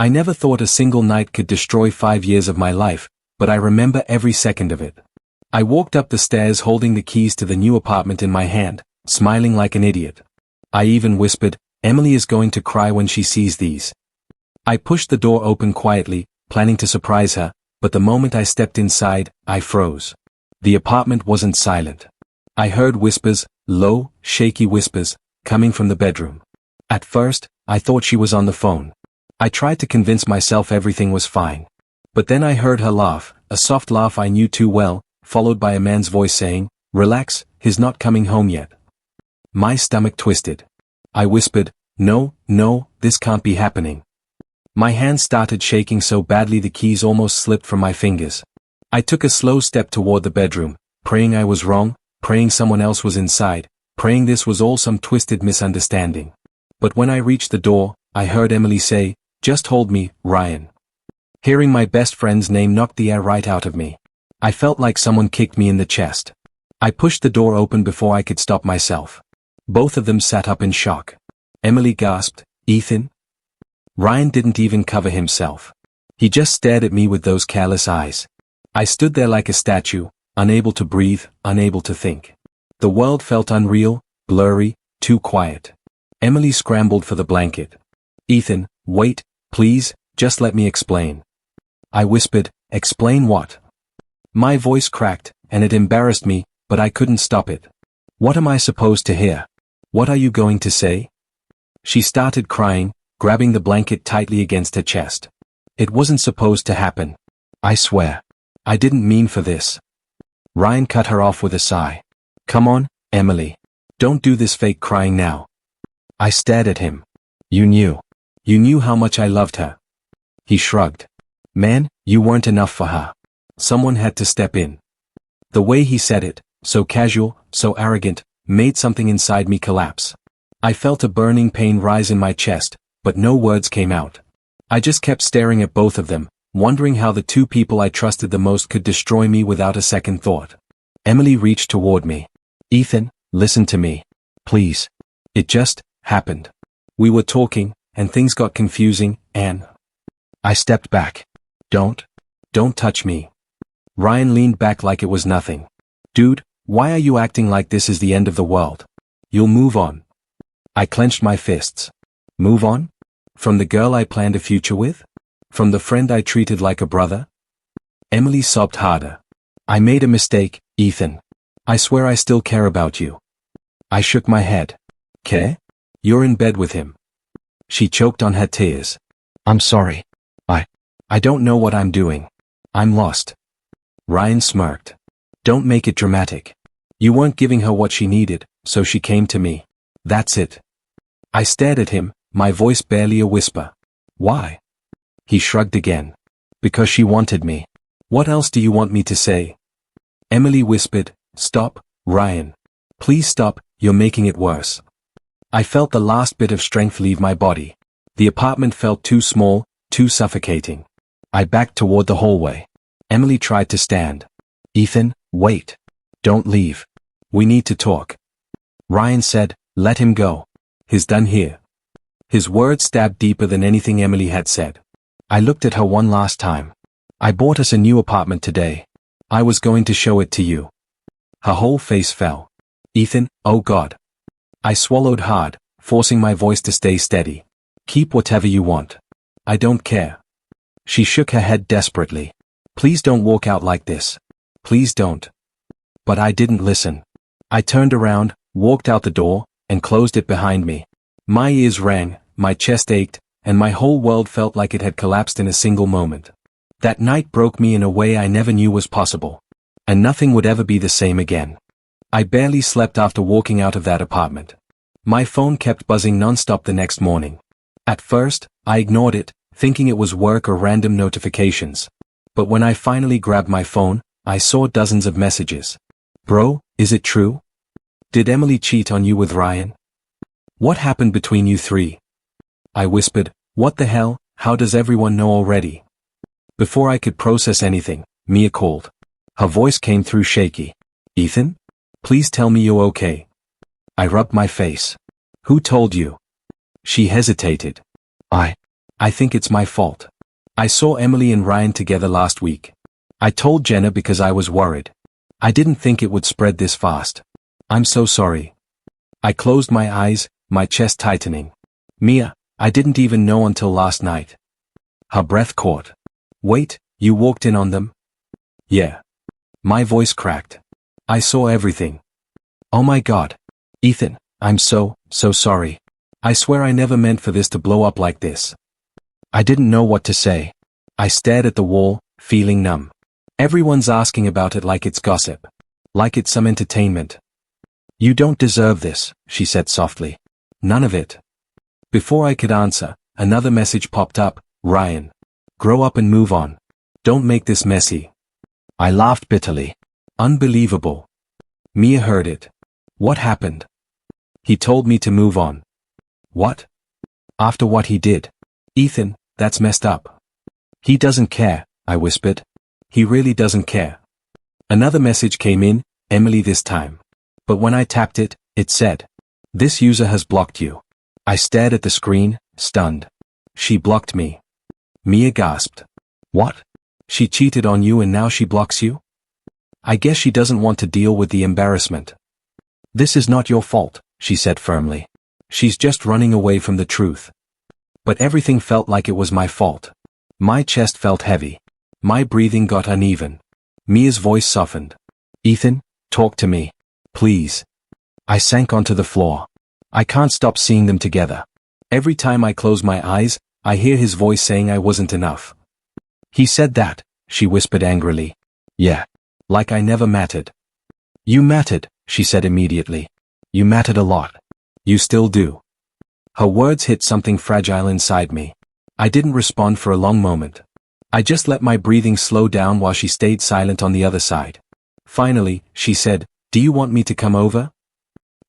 I never thought a single night could destroy 5 years of my life, but I remember every second of it. I walked up the stairs holding the keys to the new apartment in my hand, smiling like an idiot. I even whispered, "Emily is going to cry when she sees these." I pushed the door open quietly, planning to surprise her, but the moment I stepped inside, I froze. The apartment wasn't silent. I heard whispers, low, shaky whispers, coming from the bedroom. At first, I thought she was on the phone. I tried to convince myself everything was fine. But then I heard her laugh, a soft laugh I knew too well, followed by a man's voice saying, "Relax, he's not coming home yet." My stomach twisted. I whispered, "No, this can't be happening." My hands started shaking so badly the keys almost slipped from my fingers. I took a slow step toward the bedroom, praying I was wrong, praying someone else was inside, praying this was all some twisted misunderstanding. But when I reached the door, I heard Emily say, "Just hold me, Ryan." Hearing my best friend's name knocked the air right out of me. I felt like someone kicked me in the chest. I pushed the door open before I could stop myself. Both of them sat up in shock. Emily gasped, "Ethan?" Ryan didn't even cover himself. He just stared at me with those careless eyes. I stood there like a statue, unable to breathe, unable to think. The world felt unreal, blurry, too quiet. Emily scrambled for the blanket. "Ethan, wait, please, just let me explain." I whispered, "Explain what?" My voice cracked, and it embarrassed me, but I couldn't stop it. "What am I supposed to hear? What are you going to say?" She started crying, grabbing the blanket tightly against her chest. "It wasn't supposed to happen. I swear. I didn't mean for this." Ryan cut her off with a sigh. "Come on, Emily. Don't do this fake crying now." I stared at him. You knew how much I loved her." He shrugged. "Man, you weren't enough for her. Someone had to step in." The way he said it, so casual, so arrogant, made something inside me collapse. I felt a burning pain rise in my chest, but no words came out. I just kept staring at both of them, wondering how the two people I trusted the most could destroy me without a second thought. Emily reached toward me. "Ethan, listen to me. Please. It just happened. We were talking, and things got confusing, and..." I stepped back. Don't touch me." Ryan leaned back like it was nothing. "Dude, why are you acting like this is the end of the world? You'll move on." I clenched my fists. Move on? From the girl I planned a future with? From the friend I treated like a brother? Emily sobbed harder. "I made a mistake, Ethan. I swear I still care about you." I shook my head. "Care? You're in bed with him." She choked on her tears. "I'm sorry. I don't know what I'm doing. I'm lost." Ryan smirked. "Don't make it dramatic. You weren't giving her what she needed, so she came to me. That's it." I stared at him, my voice barely a whisper. "Why?" He shrugged again. "Because she wanted me. What else do you want me to say?" Emily whispered, "Stop, Ryan. Please stop, you're making it worse." I felt the last bit of strength leave my body. The apartment felt too small, too suffocating. I backed toward the hallway. Emily tried to stand. "Ethan, wait. Don't leave. We need to talk." Ryan said, "Let him go. He's done here." His words stabbed deeper than anything Emily had said. I looked at her one last time. "I bought us a new apartment today. I was going to show it to you." Her whole face fell. "Ethan, oh God." I swallowed hard, forcing my voice to stay steady. "Keep whatever you want. I don't care." She shook her head desperately. "Please don't walk out like this. Please don't." But I didn't listen. I turned around, walked out the door, and closed it behind me. My ears rang, my chest ached, and my whole world felt like it had collapsed in a single moment. That night broke me in a way I never knew was possible. And nothing would ever be the same again. I barely slept after walking out of that apartment. My phone kept buzzing nonstop the next morning. At first, I ignored it, thinking it was work or random notifications. But when I finally grabbed my phone, I saw dozens of messages. "Bro, is it true? Did Emily cheat on you with Ryan? What happened between you three?" I whispered, "What the hell, how does everyone know already?" Before I could process anything, Mia called. Her voice came through shaky. "Ethan? Please tell me you're okay." I rubbed my face. "Who told you?" She hesitated. I think it's my fault. I saw Emily and Ryan together last week. I told Jenna because I was worried. I didn't think it would spread this fast. I'm so sorry. I closed my eyes, my chest tightening. Mia, I didn't even know until last night. Her breath caught. Wait, you walked in on them? Yeah. My voice cracked. I saw everything. Oh my God. Ethan, I'm so sorry. I swear I never meant for this to blow up like this. I didn't know what to say. I stared at the wall, feeling numb. Everyone's asking about it like it's gossip. Like it's some entertainment. You don't deserve this, she said softly. None of it. Before I could answer, another message popped up. Ryan. Grow up and move on. Don't make this messy. I laughed bitterly. Unbelievable. Mia heard it. What happened? He told me to move on. What? After what he did? Ethan, that's messed up. He doesn't care, I whispered. He really doesn't care. Another message came in, Emily this time. But when I tapped it, it said, this user has blocked you. I stared at the screen, stunned. She blocked me. Mia gasped. What? She cheated on you and now she blocks you? I guess she doesn't want to deal with the embarrassment. This is not your fault, she said firmly. She's just running away from the truth. But everything felt like it was my fault. My chest felt heavy. My breathing got uneven. Mia's voice softened. Ethan, talk to me. Please. I sank onto the floor. I can't stop seeing them together. Every time I close my eyes, I hear his voice saying I wasn't enough. He said that, she whispered angrily. Yeah. Like I never mattered. You mattered, she said immediately. You mattered a lot. You still do. Her words hit something fragile inside me. I didn't respond for a long moment. I just let my breathing slow down while she stayed silent on the other side. Finally, she said, do you want me to come over?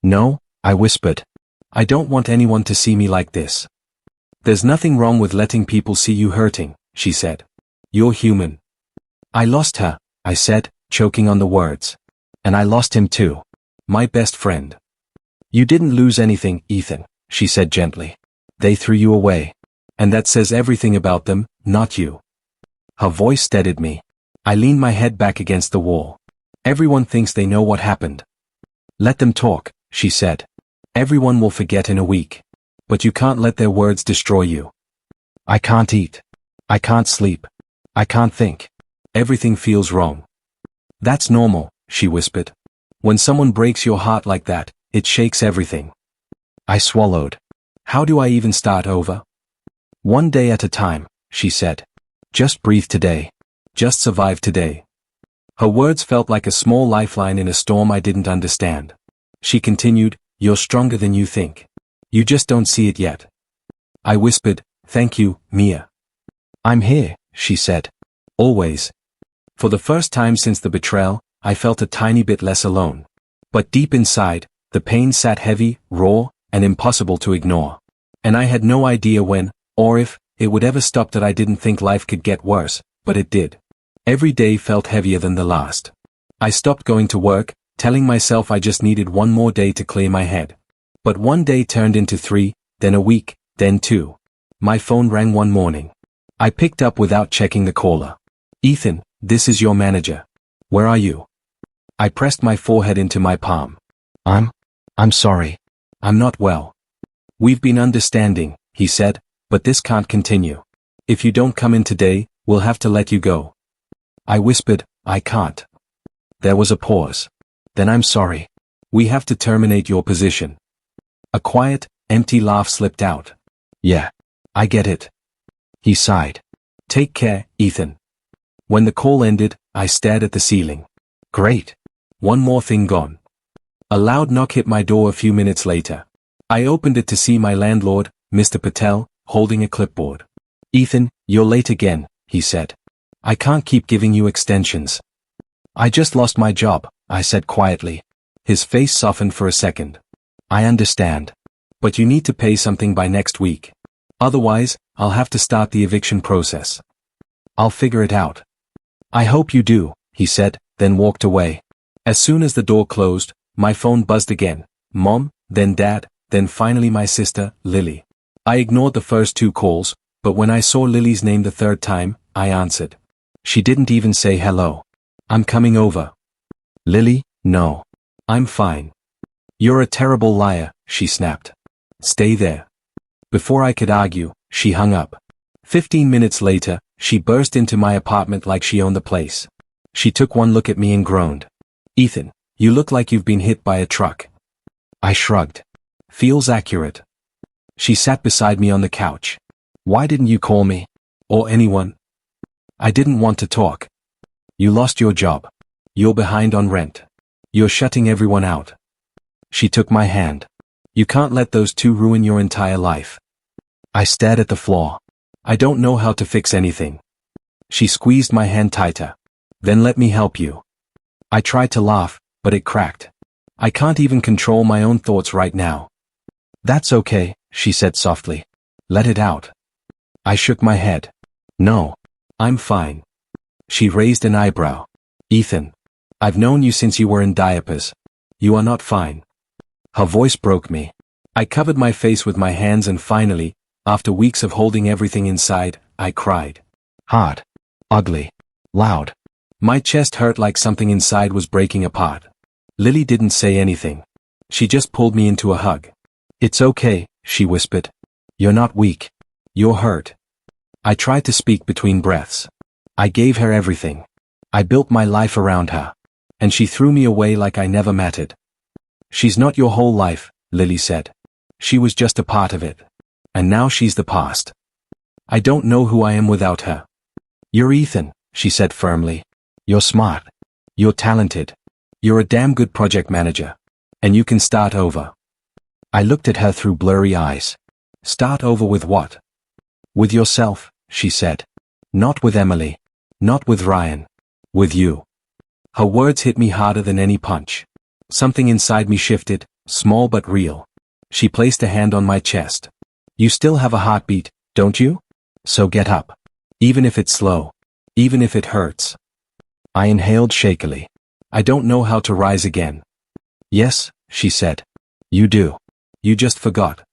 No, I whispered. I don't want anyone to see me like this. There's nothing wrong with letting people see you hurting, she said. You're human. I lost her, I said, choking on the words. And I lost him too. My best friend. You didn't lose anything, Ethan, she said gently. They threw you away. And that says everything about them, not you. Her voice steadied me. I leaned my head back against the wall. Everyone thinks they know what happened. Let them talk, she said. Everyone will forget in a week. But you can't let their words destroy you. I can't eat. I can't sleep. I can't think. Everything feels wrong. That's normal, she whispered. When someone breaks your heart like that, it shakes everything. I swallowed. How do I even start over? One day at a time, she said. Just breathe today. Just survive today. Her words felt like a small lifeline in a storm I didn't understand. She continued, you're stronger than you think. You just don't see it yet. I whispered, thank you, Mia. I'm here, she said. Always. For the first time since the betrayal, I felt a tiny bit less alone. But deep inside, the pain sat heavy, raw, and impossible to ignore. And I had no idea when, or if, it would ever stop. That I didn't think life could get worse, but it did. Every day felt heavier than the last. I stopped going to work, telling myself I just needed one more day to clear my head. But one day turned into 3, then a week, then 2. My phone rang one morning. I picked up without checking the caller. Ethan, this is your manager. Where are you? I pressed my forehead into my palm. I'm sorry. I'm not well. We've been understanding, he said, but this can't continue. If you don't come in today, we'll have to let you go. I whispered, I can't. There was a pause. Then I'm sorry. We have to terminate your position. A quiet, empty laugh slipped out. Yeah. I get it. He sighed. Take care, Ethan. When the call ended, I stared at the ceiling. Great. One more thing gone. A loud knock hit my door a few minutes later. I opened it to see my landlord, Mr. Patel, holding a clipboard. Ethan, you're late again, he said. I can't keep giving you extensions. I just lost my job, I said quietly. His face softened for a second. I understand. But you need to pay something by next week. Otherwise, I'll have to start the eviction process. I'll figure it out. I hope you do, he said, then walked away. As soon as the door closed, my phone buzzed again. Mom, then Dad, then finally my sister, Lily. I ignored the first 2 calls, But when I saw Lily's name the third time, I answered. She didn't even say hello. I'm coming over. Lily, no. I'm fine. You're a terrible liar, she snapped. Stay there. Before I could argue, she hung up. 15 minutes later, she burst into my apartment like she owned the place. She took one look at me and groaned. Ethan, you look like you've been hit by a truck. I shrugged. Feels accurate. She sat beside me on the couch. Why didn't you call me? Or anyone? I didn't want to talk. You lost your job. You're behind on rent. You're shutting everyone out. She took my hand. You can't let those two ruin your entire life. I stared at the floor. I don't know how to fix anything. She squeezed my hand tighter. Then let me help you. I tried to laugh, but it cracked. I can't even control my own thoughts right now. That's okay, she said softly. Let it out. I shook my head. No. I'm fine. She raised an eyebrow. Ethan. I've known you since you were in diapers. You are not fine. Her voice broke me. I covered my face with my hands and finally, after weeks of holding everything inside, I cried. Hard. Ugly. Loud. My chest hurt like something inside was breaking apart. Lily didn't say anything. She just pulled me into a hug. It's okay, she whispered. You're not weak. You're hurt. I tried to speak between breaths. I gave her everything. I built my life around her. And she threw me away like I never mattered. She's not your whole life, Lily said. She was just a part of it. And now she's the past. I don't know who I am without her. You're Ethan, she said firmly. You're smart. You're talented. You're a damn good project manager. And you can start over. I looked at her through blurry eyes. Start over with what? With yourself, she said. Not with Emily. Not with Ryan. With you. Her words hit me harder than any punch. Something inside me shifted, small but real. She placed a hand on my chest. You still have a heartbeat, don't you? So get up. Even if it's slow. Even if it hurts. I inhaled shakily. I don't know how to rise again. Yes, she said. You do. You just forgot.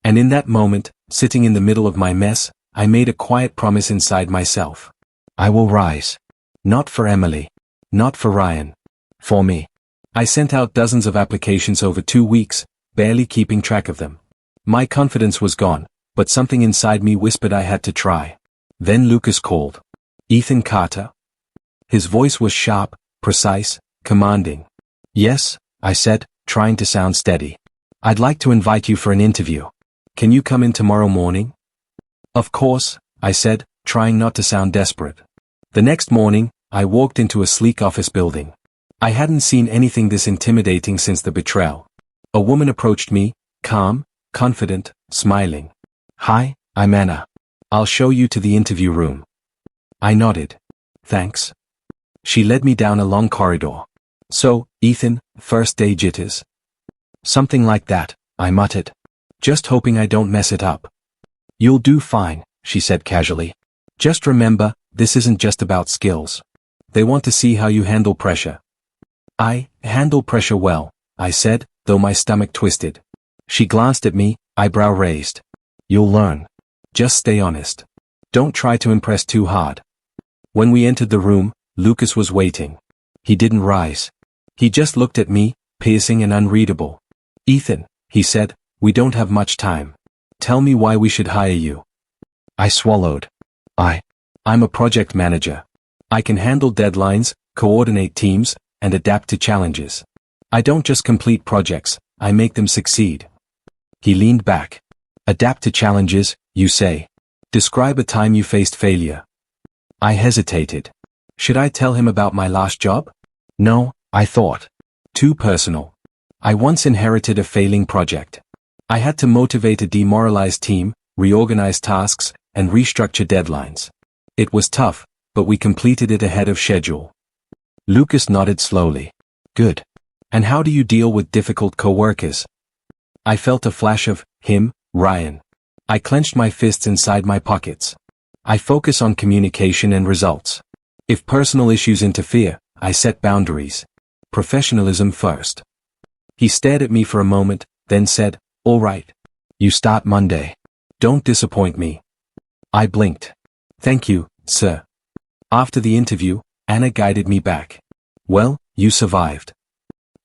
And in that moment, sitting in the middle of my mess, I made a quiet promise inside myself. I will rise. Not for Emily. Not for Ryan. For me. I sent out dozens of applications over 2 weeks, barely keeping track of them. My confidence was gone, but something inside me whispered I had to try. Then Lucas called. Ethan Carter? His voice was sharp, precise, commanding. Yes, I said, trying to sound steady. I'd like to invite you for an interview. Can you come in tomorrow morning? Of course, I said, trying not to sound desperate. The next morning, I walked into a sleek office building. I hadn't seen anything this intimidating since the betrayal. A woman approached me, calm, confident, smiling. Hi, I'm Anna. I'll show you to the interview room. I nodded. Thanks. She led me down a long corridor. So, Ethan, first day jitters? Something like that, I muttered. Just hoping I don't mess it up. You'll do fine, she said casually. Just remember, this isn't just about skills. They want to see how you handle pressure. I handle pressure well, I said, though my stomach twisted. She glanced at me, eyebrow raised. You'll learn. Just stay honest. Don't try to impress too hard. When we entered the room, Lucas was waiting. He didn't rise. He just looked at me, piercing and unreadable. Ethan, he said, we don't have much time. Tell me why we should hire you. I swallowed. I'm a project manager. I can handle deadlines, coordinate teams, and adapt to challenges. I don't just complete projects, I make them succeed. He leaned back. Adapt to challenges, you say. Describe a time you faced failure. I hesitated. Should I tell him about my last job? No, I thought. Too personal. I once inherited a failing project. I had to motivate a demoralized team, reorganize tasks, and restructure deadlines. It was tough, but we completed it ahead of schedule. Lucas nodded slowly. Good. And how do you deal with difficult coworkers? I felt a flash of him, Ryan. I clenched my fists inside my pockets. I focus on communication and results. If personal issues interfere, I set boundaries. Professionalism first. He stared at me for a moment, then said, all right. You start Monday. Don't disappoint me. I blinked. Thank you, sir. After the interview, Anna guided me back. Well, you survived.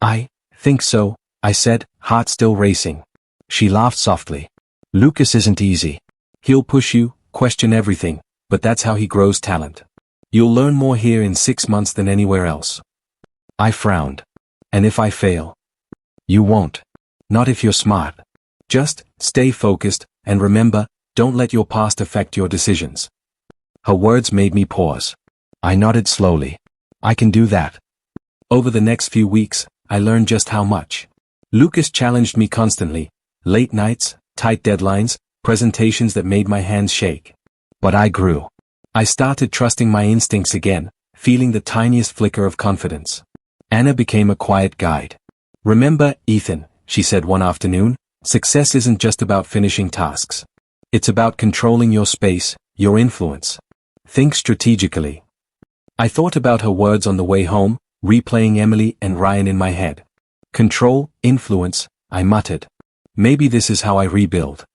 I think so, I said, heart still racing. She laughed softly. Lucas isn't easy. He'll push you, question everything, but that's how he grows talent. You'll learn more here in 6 months than anywhere else. I frowned. And if I fail? You won't. Not if you're smart. Just stay focused, and remember, don't let your past affect your decisions. Her words made me pause. I nodded slowly. I can do that. Over the next few weeks, I learned just how much. Lucas challenged me constantly. Late nights, tight deadlines, presentations that made my hands shake. But I grew. I started trusting my instincts again, feeling the tiniest flicker of confidence. Anna became a quiet guide. Remember, Ethan, she said one afternoon, success isn't just about finishing tasks. It's about controlling your space, your influence. Think strategically. I thought about her words on the way home, replaying Emily and Ryan in my head. Control, influence, I muttered. Maybe this is how I rebuild.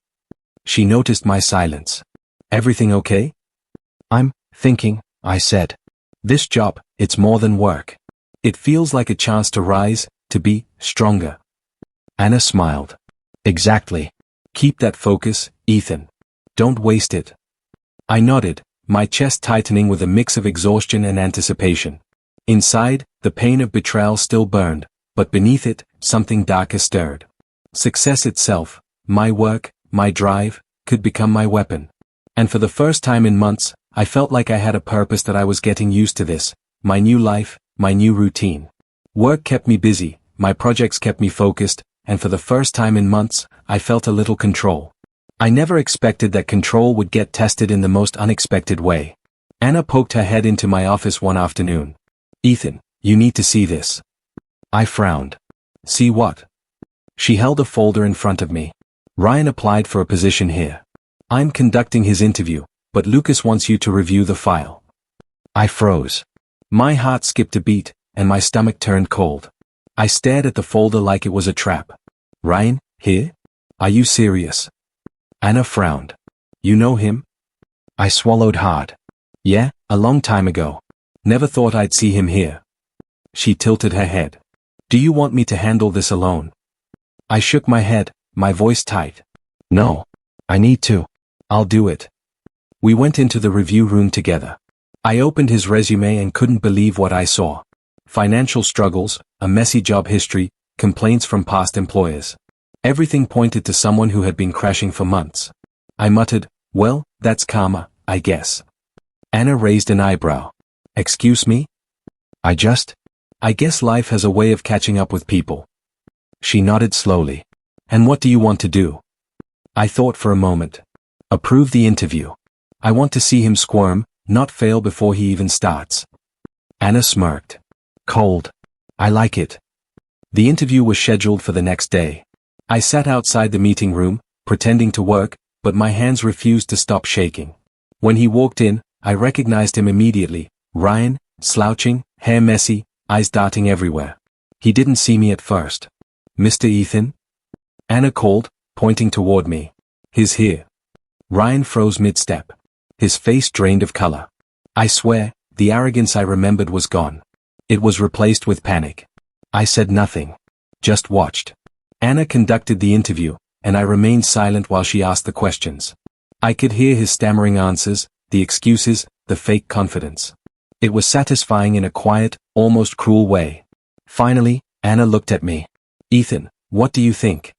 She noticed my silence. Everything okay? I'm thinking, I said. This job, it's more than work. It feels like a chance to rise, to be stronger. Anna smiled. Exactly. Keep that focus, Ethan. Don't waste it. I nodded, my chest tightening with a mix of exhaustion and anticipation. Inside, the pain of betrayal still burned, but beneath it, something darker stirred. Success itself, my work, my drive, could become my weapon. And for the first time in months, I felt like I had a purpose, that I was getting used to this, my new life, my new routine. Work kept me busy, my projects kept me focused, and for the first time in months, I felt a little control. I never expected that control would get tested in the most unexpected way. Anna poked her head into my office one afternoon. Ethan, you need to see this. I frowned. See what? She held a folder in front of me. Ryan applied for a position here. I'm conducting his interview, but Lucas wants you to review the file. I froze. My heart skipped a beat, and my stomach turned cold. I stared at the folder like it was a trap. Ryan, here? Are you serious? Anna frowned. You know him? I swallowed hard. Yeah, a long time ago. Never thought I'd see him here. She tilted her head. Do you want me to handle this alone? I shook my head, my voice tight. No. I need to. I'll do it. We went into the review room together. I opened his resume and couldn't believe what I saw. Financial struggles, a messy job history, complaints from past employers. Everything pointed to someone who had been crashing for months. I muttered, well, that's karma, I guess. Anna raised an eyebrow. Excuse me? I guess life has a way of catching up with people. She nodded slowly. And what do you want to do? I thought for a moment. Approve the interview. I want to see him squirm, not fail before he even starts. Anna smirked. Cold. I like it. The interview was scheduled for the next day. I sat outside the meeting room, pretending to work, but my hands refused to stop shaking. When he walked in, I recognized him immediately. Ryan, slouching, hair messy, eyes darting everywhere. He didn't see me at first. Mr. Ethan? Anna called, pointing toward me. He's here. Ryan froze mid-step. His face drained of color. I swear, the arrogance I remembered was gone. It was replaced with panic. I said nothing. Just watched. Anna conducted the interview, and I remained silent while she asked the questions. I could hear his stammering answers, the excuses, the fake confidence. It was satisfying in a quiet, almost cruel way. Finally, Anna looked at me. Ethan, what do you think?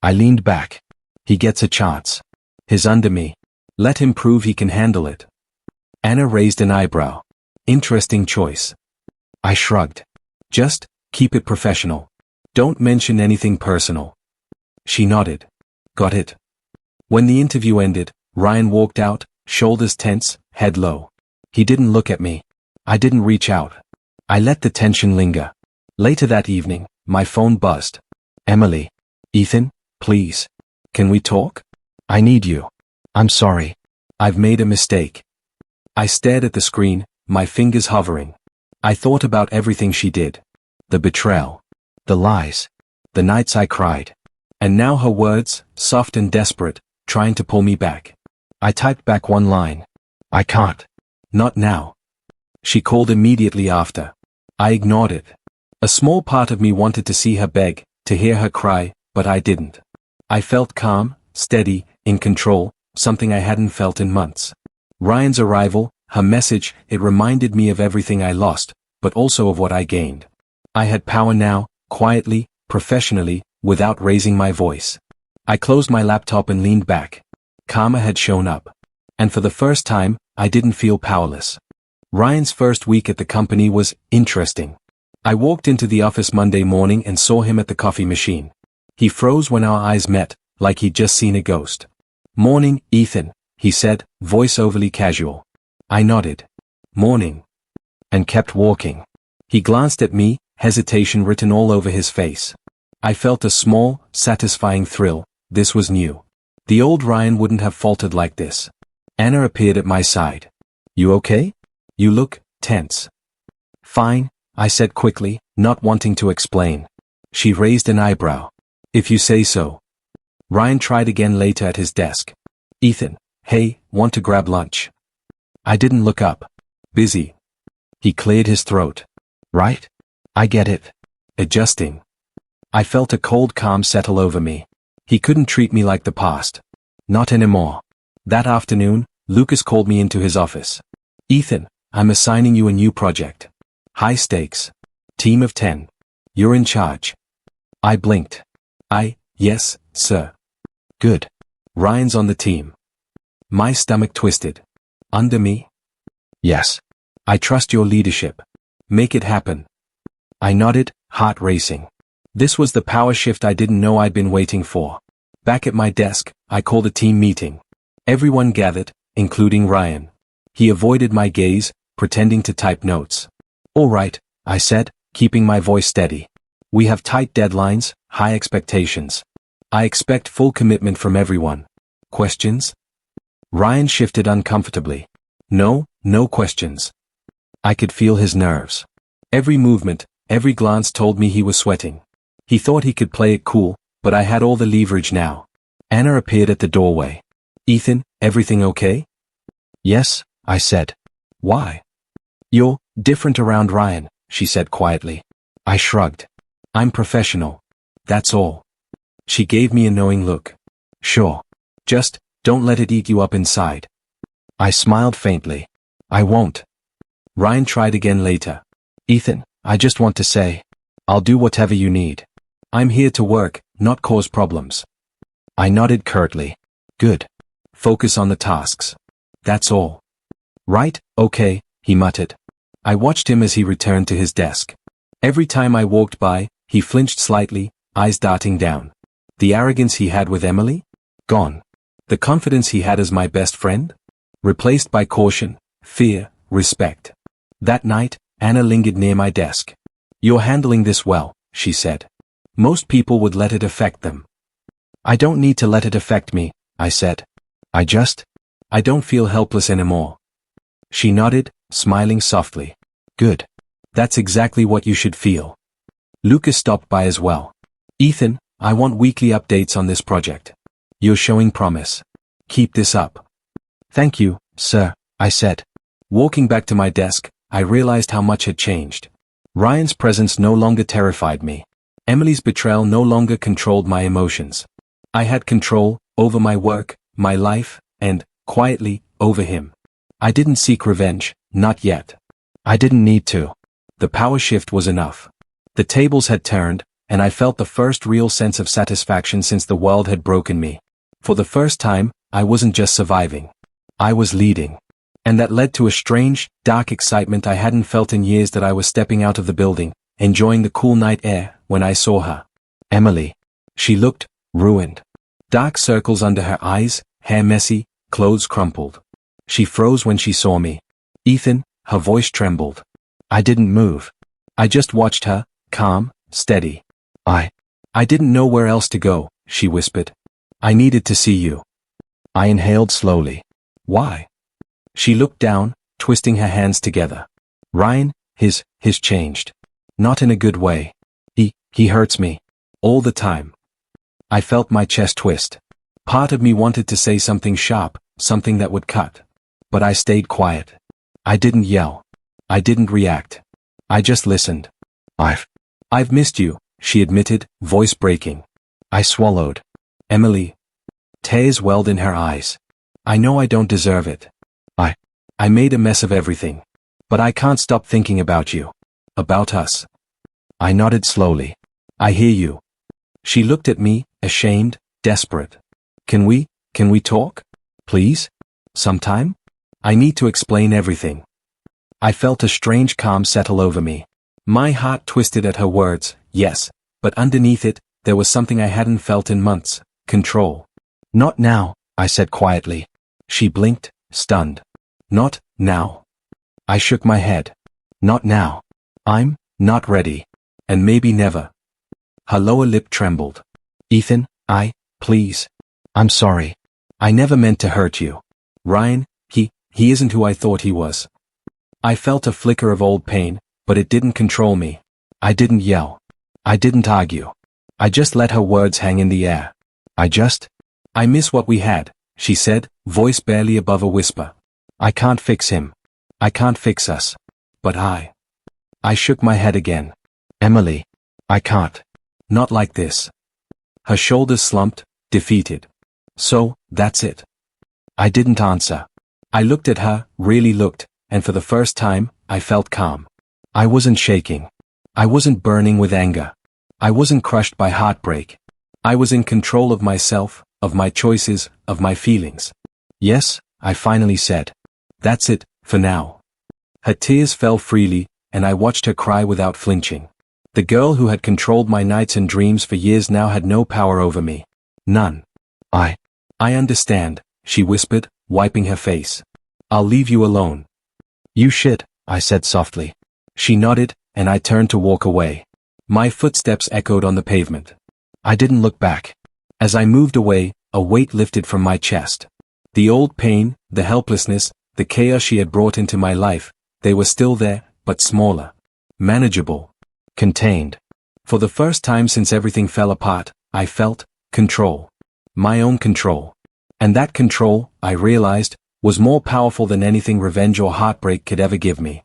I leaned back. He gets a chance. He's under me. Let him prove he can handle it. Anna raised an eyebrow. Interesting choice. I shrugged. Just keep it professional. Don't mention anything personal. She nodded. Got it. When the interview ended, Ryan walked out, shoulders tense, head low. He didn't look at me. I didn't reach out. I let the tension linger. Later that evening, my phone buzzed. Emily. Ethan, please. Can we talk? I need you. I'm sorry. I've made a mistake. I stared at the screen, my fingers hovering. I thought about everything she did. The betrayal. The lies. The nights I cried. And now her words, soft and desperate, trying to pull me back. I typed back one line. I can't. Not now. She called immediately after. I ignored it. A small part of me wanted to see her beg, to hear her cry, but I didn't. I felt calm, steady, in control, something I hadn't felt in months. Ryan's arrival, her message, it reminded me of everything I lost, but also of what I gained. I had power now, quietly, professionally, without raising my voice. I closed my laptop and leaned back. Karma had shown up. And for the first time, I didn't feel powerless. Ryan's first week at the company was interesting. I walked into the office Monday morning and saw him at the coffee machine. He froze when our eyes met, like he'd just seen a ghost. "Morning, Ethan," he said, voice overly casual. I nodded. "Morning." And kept walking. He glanced at me, hesitation written all over his face. I felt a small, satisfying thrill. This was new. The old Ryan wouldn't have faltered like this. Anna appeared at my side. "You okay? You look tense." "Fine," I said quickly, not wanting to explain. She raised an eyebrow. "If you say so." Ryan tried again later at his desk. "Ethan, hey, want to grab lunch?" I didn't look up. "Busy." He cleared his throat. "Right? I get it." Adjusting. I felt a cold calm settle over me. He couldn't treat me like the past. Not anymore. That afternoon, Lucas called me into his office. "Ethan, I'm assigning you a new project. High stakes. Team of 10. You're in charge." I blinked. Yes, sir." "Good. Ryan's on the team." My stomach twisted. "Under me?" "Yes. I trust your leadership. Make it happen." I nodded, heart racing. This was the power shift I didn't know I'd been waiting for. Back at my desk, I called a team meeting. Everyone gathered, including Ryan. He avoided my gaze, pretending to type notes. "All right," I said, keeping my voice steady. "We have tight deadlines, high expectations. I expect full commitment from everyone. Questions?" Ryan shifted uncomfortably. No questions." I could feel his nerves. Every movement, every glance told me he was sweating. He thought he could play it cool, but I had all the leverage now. Anna appeared at the doorway. "Ethan, everything okay?" "Yes," I said. "Why?" "You're different around Ryan," she said quietly. I shrugged. "I'm professional. That's all." She gave me a knowing look. "Sure. Just, don't let it eat you up inside." I smiled faintly. "I won't." Ryan tried again later. "Ethan, I just want to say, I'll do whatever you need. I'm here to work, not cause problems." I nodded curtly. "Good. Focus on the tasks. That's all." "Right, okay," he muttered. I watched him as he returned to his desk. Every time I walked by, he flinched slightly, eyes darting down. The arrogance he had with Emily? Gone. The confidence he had as my best friend? Replaced by caution, fear, respect. That night, Anna lingered near my desk. "You're handling this well," she said. "Most people would let it affect them." "I don't need to let it affect me," I said. I don't feel helpless anymore." She nodded, smiling softly. "Good. That's exactly what you should feel." Lucas stopped by as well. "Ethan, I want weekly updates on this project. You're showing promise. Keep this up." "Thank you, sir," I said. Walking back to my desk, I realized how much had changed. Ryan's presence no longer terrified me. Emily's betrayal no longer controlled my emotions. I had control over my work, my life, and, quietly, over him. I didn't seek revenge, not yet. I didn't need to. The power shift was enough. The tables had turned, and I felt the first real sense of satisfaction since the world had broken me. For the first time, I wasn't just surviving. I was leading. And that led to a strange, dark excitement I hadn't felt in years. That I was stepping out of the building, enjoying the cool night air, when I saw her. Emily. She looked ruined. Dark circles under her eyes, hair messy, clothes crumpled. She froze when she saw me. "Ethan," her voice trembled. I didn't move. I just watched her, calm, steady. I didn't know where else to go," she whispered. "I needed to see you." I inhaled slowly. "Why?" She looked down, twisting her hands together. "Ryan, his changed. Not in a good way. He hurts me. All the time." I felt my chest twist. Part of me wanted to say something sharp, something that would cut. But I stayed quiet. I didn't yell. I didn't react. I just listened. I've missed you, she admitted, voice breaking. I swallowed. Emily. Tears welled in her eyes. I know I don't deserve it. I made a mess of everything. But I can't stop thinking about you. About us. I nodded slowly. I hear you. She looked at me, ashamed, desperate. Can we talk? Please? Sometime? I need to explain everything. I felt a strange calm settle over me. My heart twisted at her words, yes, but underneath it, there was something I hadn't felt in months, control. Not now, I said quietly. She blinked, stunned. Not now. I shook my head. Not now. I'm not ready. And maybe never. Her lower lip trembled. Ethan, please. I'm sorry. I never meant to hurt you. Ryan, he isn't who I thought he was. I felt a flicker of old pain, but it didn't control me. I didn't yell. I didn't argue. I just let her words hang in the air. I miss what we had, she said, voice barely above a whisper. I can't fix him. I can't fix us. But I shook my head again. Emily. I can't. Not like this. Her shoulders slumped, defeated. So, that's it. I didn't answer. I looked at her, really looked, and for the first time, I felt calm. I wasn't shaking. I wasn't burning with anger. I wasn't crushed by heartbreak. I was in control of myself, of my choices, of my feelings. Yes, I finally said. That's it, for now. Her tears fell freely, and I watched her cry without flinching. The girl who had controlled my nights and dreams for years now had no power over me. None. I understand, she whispered, wiping her face. I'll leave you alone. You should, I said softly. She nodded, and I turned to walk away. My footsteps echoed on the pavement. I didn't look back. As I moved away, a weight lifted from my chest. The old pain, the helplessness, the chaos she had brought into my life, they were still there, but smaller. Manageable. Contained. For the first time since everything fell apart, I felt control. My own control. And that control, I realized, was more powerful than anything revenge or heartbreak could ever give me.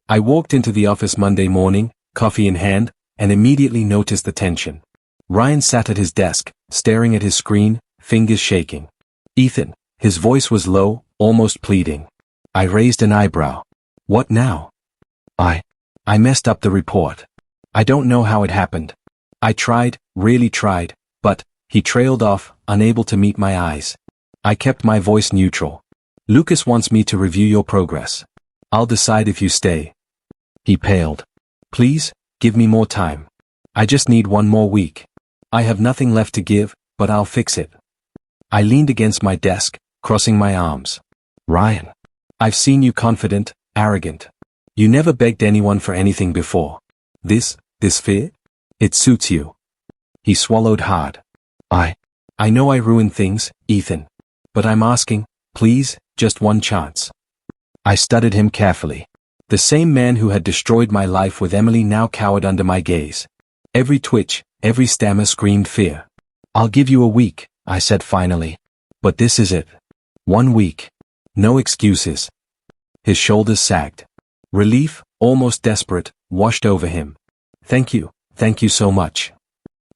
I walked into the office Monday morning, coffee in hand, and immediately noticed the tension. Ryan sat at his desk, staring at his screen, fingers shaking. Ethan, his voice was low, almost pleading. I raised an eyebrow. What now? I messed up the report. I don't know how it happened. I tried, really tried, but, he trailed off, unable to meet my eyes. I kept my voice neutral. Lucas wants me to review your progress. I'll decide if you stay. He paled. Please, give me more time. I just need one more week. I have nothing left to give, but I'll fix it. I leaned against my desk, crossing my arms. Ryan. I've seen you confident, arrogant. You never begged anyone for anything before. This fear? It suits you. He swallowed hard. I know I ruined things, Ethan. But I'm asking, please, just one chance. I studied him carefully. The same man who had destroyed my life with Emily now cowered under my gaze. Every twitch, every stammer screamed fear. I'll give you a week, I said finally. But this is it. 1 week. No excuses. His shoulders sagged. Relief, almost desperate, washed over him. Thank you so much.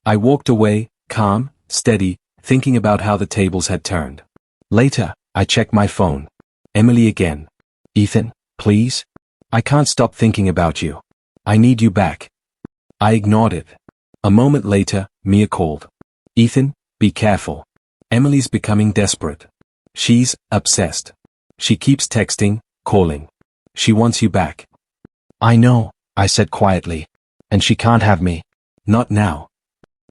I walked away, calm, steady, thinking about how the tables had turned. Later, I checked my phone. Emily again. Ethan, please? I can't stop thinking about you. I need you back. I ignored it. A moment later, Mia called. Ethan, be careful. Emily's becoming desperate. She's obsessed. She keeps texting, calling. She wants you back. I know, I said quietly. And she can't have me. Not now.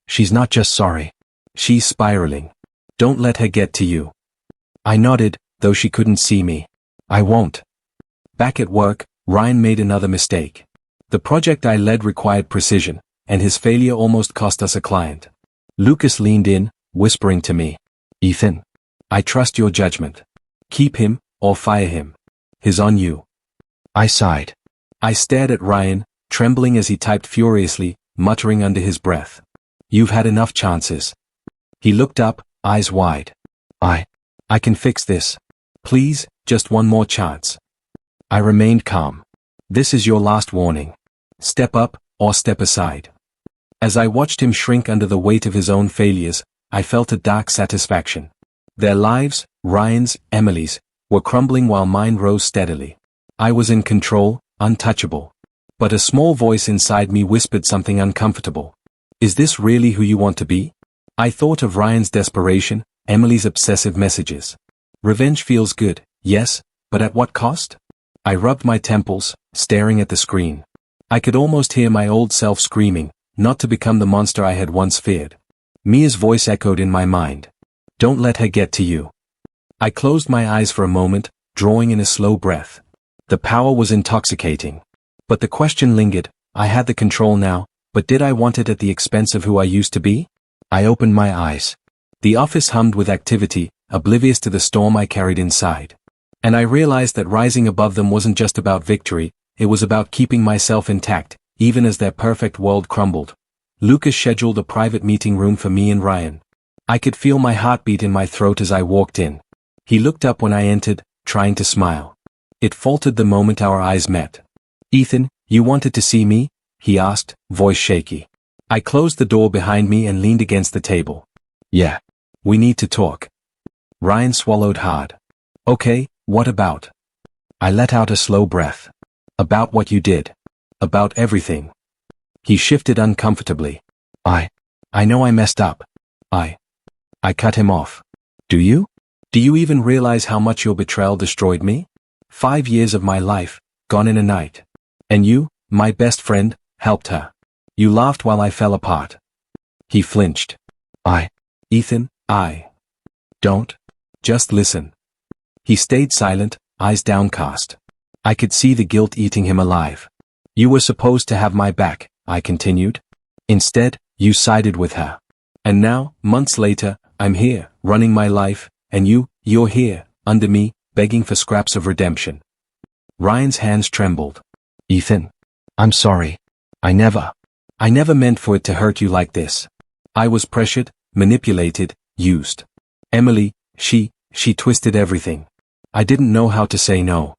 She's not just sorry. She's spiraling. Don't let her get to you. I nodded, though she couldn't see me. I won't. Back at work, Ryan made another mistake. The project I led required precision, and his failure almost cost us a client. Lucas leaned in, whispering to me. Ethan. I trust your judgment. Keep him, or fire him. He's on you. I sighed. I stared at Ryan, trembling as he typed furiously, muttering under his breath. You've had enough chances. He looked up, eyes wide. I can fix this. Please, just one more chance. I remained calm. This is your last warning. Step up, or step aside. As I watched him shrink under the weight of his own failures, I felt a dark satisfaction. Their lives, Ryan's, Emily's, were crumbling while mine rose steadily. I was in control, untouchable. But a small voice inside me whispered something uncomfortable. Is this really who you want to be? I thought of Ryan's desperation, Emily's obsessive messages. Revenge feels good, yes, but at what cost? I rubbed my temples, staring at the screen. I could almost hear my old self screaming, not to become the monster I had once feared. Mia's voice echoed in my mind. Don't let her get to you. I closed my eyes for a moment, drawing in a slow breath. The power was intoxicating. But the question lingered, I had the control now, but did I want it at the expense of who I used to be? I opened my eyes. The office hummed with activity, oblivious to the storm I carried inside. And I realized that rising above them wasn't just about victory, it was about keeping myself intact, even as their perfect world crumbled. Lucas scheduled a private meeting room for me and Ryan. I could feel my heartbeat in my throat as I walked in. He looked up when I entered, trying to smile. It faltered the moment our eyes met. Ethan, you wanted to see me? He asked, voice shaky. I closed the door behind me and leaned against the table. Yeah. We need to talk. Ryan swallowed hard. Okay, what about? I let out a slow breath. About what you did. About everything. He shifted uncomfortably. I know I messed up. I cut him off. Do you? Do you even realize how much your betrayal destroyed me? 5 years of my life, gone in a night. And you, my best friend, helped her. You laughed while I fell apart. He flinched. Ethan, don't. Just listen. He stayed silent, eyes downcast. I could see the guilt eating him alive. You were supposed to have my back, I continued. Instead, you sided with her. And now, months later, I'm here, running my life, and you're here, under me, begging for scraps of redemption. Ryan's hands trembled. Ethan, I'm sorry. I never meant for it to hurt you like this. I was pressured, manipulated, used. Emily, she twisted everything. I didn't know how to say no.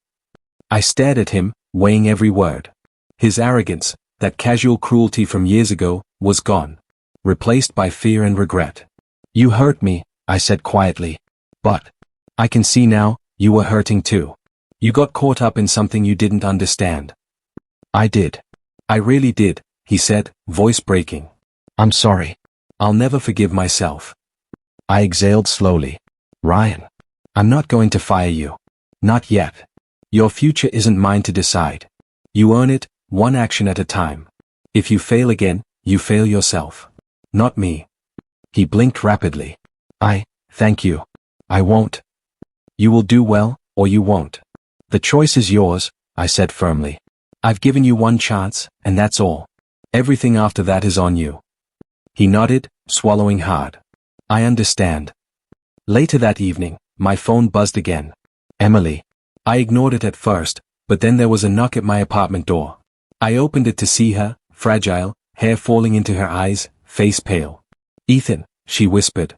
I stared at him, weighing every word. His arrogance, that casual cruelty from years ago, was gone. Replaced by fear and regret. You hurt me, I said quietly. But I can see now, you were hurting too. You got caught up in something you didn't understand. I did. I really did, he said, voice breaking. I'm sorry. I'll never forgive myself. I exhaled slowly. Ryan, I'm not going to fire you. Not yet. Your future isn't mine to decide. You earn it, one action at a time. If you fail again, you fail yourself. Not me. He blinked rapidly. Thank you. I won't. You will do well, or you won't. The choice is yours, I said firmly. I've given you one chance, and that's all. Everything after that is on you. He nodded, swallowing hard. I understand. Later that evening, my phone buzzed again. Emily. I ignored it at first, but then there was a knock at my apartment door. I opened it to see her, fragile, hair falling into her eyes, face pale. Ethan, she whispered.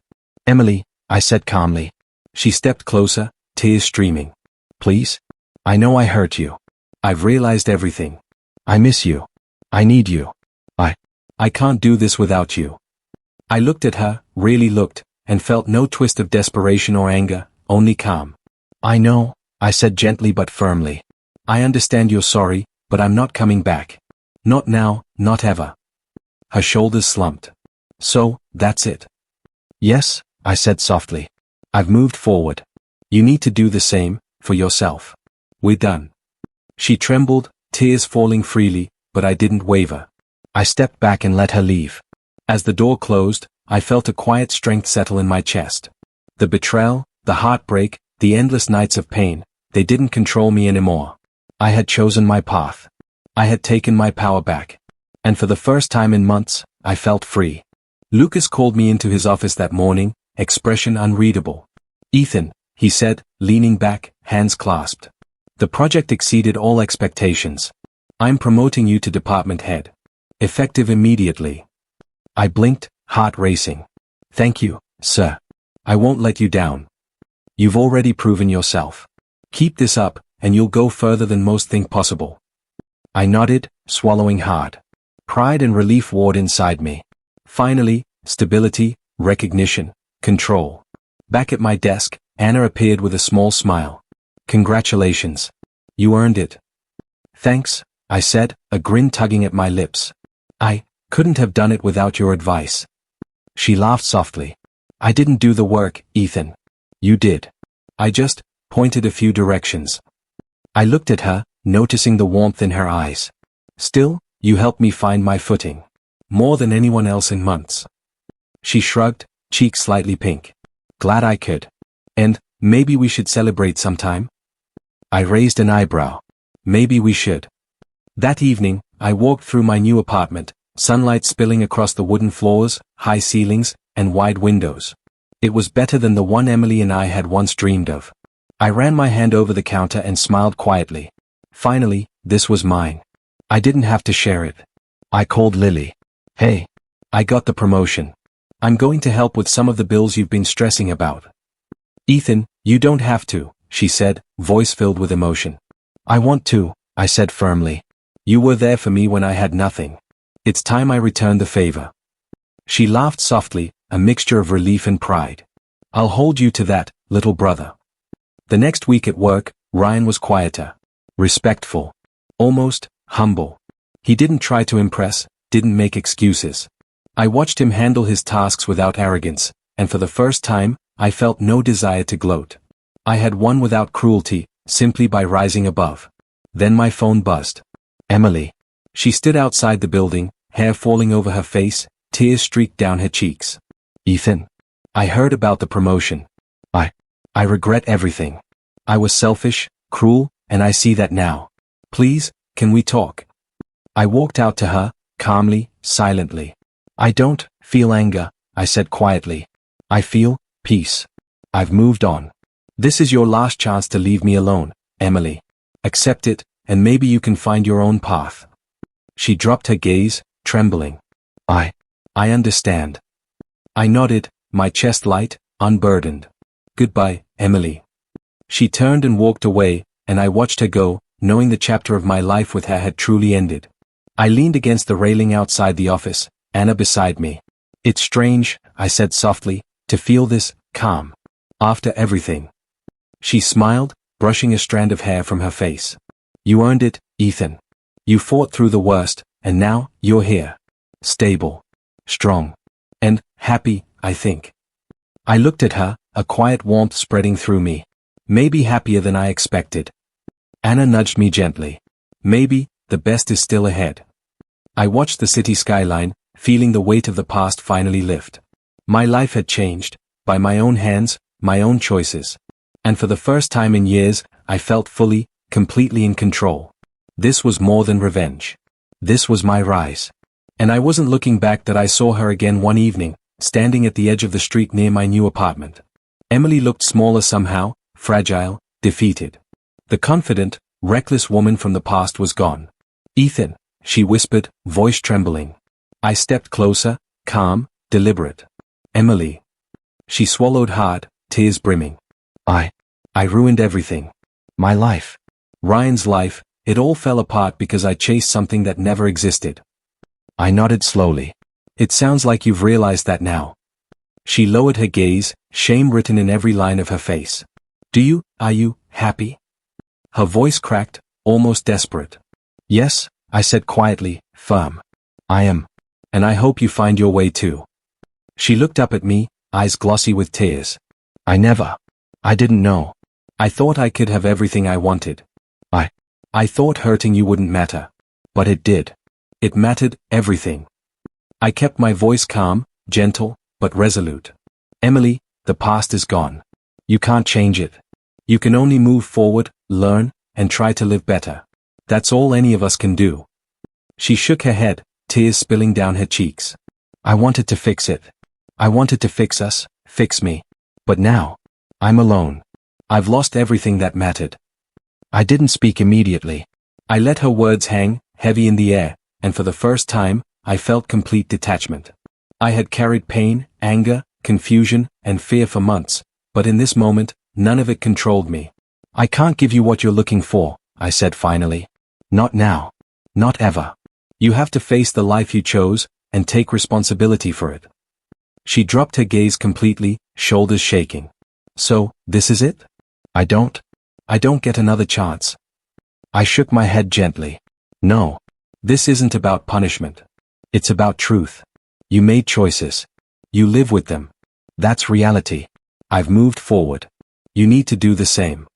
Emily, I said calmly. She stepped closer, tears streaming. Please? I know I hurt you. I've realized everything. I miss you. I need you. I can't do this without you. I looked at her, really looked, and felt no twist of desperation or anger, only calm. I know, I said gently but firmly. I understand you're sorry, but I'm not coming back. Not now, not ever. Her shoulders slumped. So, that's it. Yes, I said softly. I've moved forward. You need to do the same, for yourself. We're done. She trembled, tears falling freely, but I didn't waver. I stepped back and let her leave. As the door closed, I felt a quiet strength settle in my chest. The betrayal, the heartbreak, the endless nights of pain, they didn't control me anymore. I had chosen my path. I had taken my power back. And for the first time in months, I felt free. Lucas called me into his office that morning, expression unreadable. Ethan, he said, leaning back, hands clasped. The project exceeded all expectations. I'm promoting you to department head. Effective immediately. I blinked, heart racing. Thank you, sir. I won't let you down. You've already proven yourself. Keep this up, and you'll go further than most think possible. I nodded, swallowing hard. Pride and relief warred inside me. Finally, stability, recognition, control. Back at my desk, Anna appeared with a small smile. Congratulations. You earned it. Thanks, I said, a grin tugging at my lips. I couldn't have done it without your advice. She laughed softly. I didn't do the work, Ethan. You did. I just pointed a few directions. I looked at her, noticing the warmth in her eyes. Still, you helped me find my footing. More than anyone else in months. She shrugged, cheeks slightly pink. Glad I could. And, maybe we should celebrate sometime? I raised an eyebrow. Maybe we should. That evening, I walked through my new apartment, sunlight spilling across the wooden floors, high ceilings, and wide windows. It was better than the one Emily and I had once dreamed of. I ran my hand over the counter and smiled quietly. Finally, this was mine. I didn't have to share it. I called Lily. Hey. I got the promotion. I'm going to help with some of the bills you've been stressing about. Ethan, you don't have to, she said, voice filled with emotion. I want to, I said firmly. You were there for me when I had nothing. It's time I returned the favor. She laughed softly, a mixture of relief and pride. I'll hold you to that, little brother. The next week at work, Ryan was quieter. Respectful. Almost humble. He didn't try to impress, didn't make excuses. I watched him handle his tasks without arrogance, and for the first time, I felt no desire to gloat. I had won without cruelty, simply by rising above. Then my phone buzzed. Emily. She stood outside the building, hair falling over her face, tears streaked down her cheeks. Ethan. I heard about the promotion. I regret everything. I was selfish, cruel, and I see that now. Please, can we talk? I walked out to her, calmly, silently. I don't feel anger, I said quietly. I feel peace. I've moved on. This is your last chance to leave me alone, Emily. Accept it, and maybe you can find your own path. She dropped her gaze, trembling. I understand. I nodded, my chest light, unburdened. Goodbye, Emily. She turned and walked away, and I watched her go, knowing the chapter of my life with her had truly ended. I leaned against the railing outside the office, Anna beside me. It's strange, I said softly, to feel this calm. After everything. She smiled, brushing a strand of hair from her face. You earned it, Ethan. You fought through the worst, and now, you're here. Stable. Strong. And happy, I think. I looked at her, a quiet warmth spreading through me. Maybe happier than I expected. Anna nudged me gently. Maybe, the best is still ahead. I watched the city skyline, feeling the weight of the past finally lift. My life had changed, by my own hands, my own choices. And for the first time in years, I felt fully, completely in control. This was more than revenge. This was my rise. And I wasn't looking back that I saw her again one evening, standing at the edge of the street near my new apartment. Emily looked smaller somehow, fragile, defeated. The confident, reckless woman from the past was gone. Ethan, she whispered, voice trembling. I stepped closer, calm, deliberate. Emily. She swallowed hard, tears brimming. I ruined everything. My life. Ryan's life, it all fell apart because I chased something that never existed. I nodded slowly. It sounds like you've realized that now. She lowered her gaze, shame written in every line of her face. Are you happy? Her voice cracked, almost desperate. Yes, I said quietly, firm. I am. And I hope you find your way too. She looked up at me, eyes glossy with tears. I didn't know. I thought I could have everything I wanted. I thought hurting you wouldn't matter. But it did. It mattered, everything. I kept my voice calm, gentle, but resolute. Emily, the past is gone. You can't change it. You can only move forward, learn, and try to live better. That's all any of us can do. She shook her head, tears spilling down her cheeks. I wanted to fix it. I wanted to fix us, fix me. But now, I'm alone. I've lost everything that mattered. I didn't speak immediately. I let her words hang, heavy in the air, and for the first time, I felt complete detachment. I had carried pain, anger, confusion, and fear for months, but in this moment, none of it controlled me. I can't give you what you're looking for, I said finally. Not now. Not ever. You have to face the life you chose, and take responsibility for it. She dropped her gaze completely, shoulders shaking. So, this is it? I don't get another chance. I shook my head gently. No. This isn't about punishment. It's about truth. You made choices. You live with them. That's reality. I've moved forward. You need to do the same.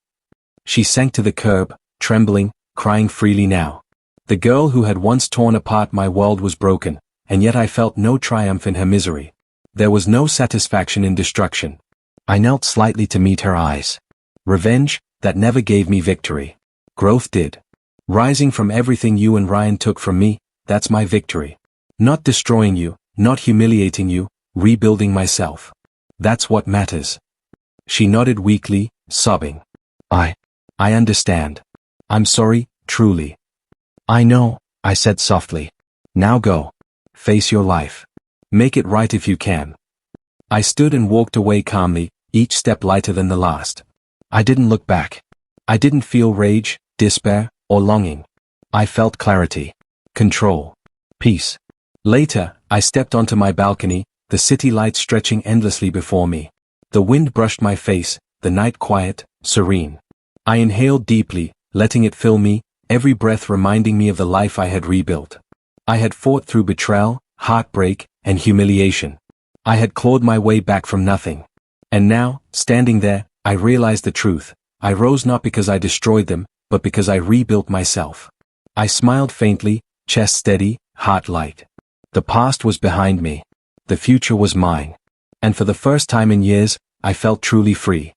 She sank to the curb, trembling, crying freely now. The girl who had once torn apart my world was broken, and yet I felt no triumph in her misery. There was no satisfaction in destruction. I knelt slightly to meet her eyes. Revenge, that never gave me victory. Growth did. Rising from everything you and Ryan took from me, that's my victory. Not destroying you, not humiliating you, rebuilding myself. That's what matters. She nodded weakly, sobbing. I understand. I'm sorry, truly. I know, I said softly. Now go. Face your life. Make it right if you can. I stood and walked away calmly, each step lighter than the last. I didn't look back. I didn't feel rage, despair, or longing. I felt clarity. Control. Peace. Later, I stepped onto my balcony, the city lights stretching endlessly before me. The wind brushed my face, the night quiet, serene. I inhaled deeply, letting it fill me, every breath reminding me of the life I had rebuilt. I had fought through betrayal, heartbreak, and humiliation. I had clawed my way back from nothing. And now, standing there, I realized the truth. I rose not because I destroyed them, but because I rebuilt myself. I smiled faintly, chest steady, heart light. The past was behind me. The future was mine. And for the first time in years, I felt truly free.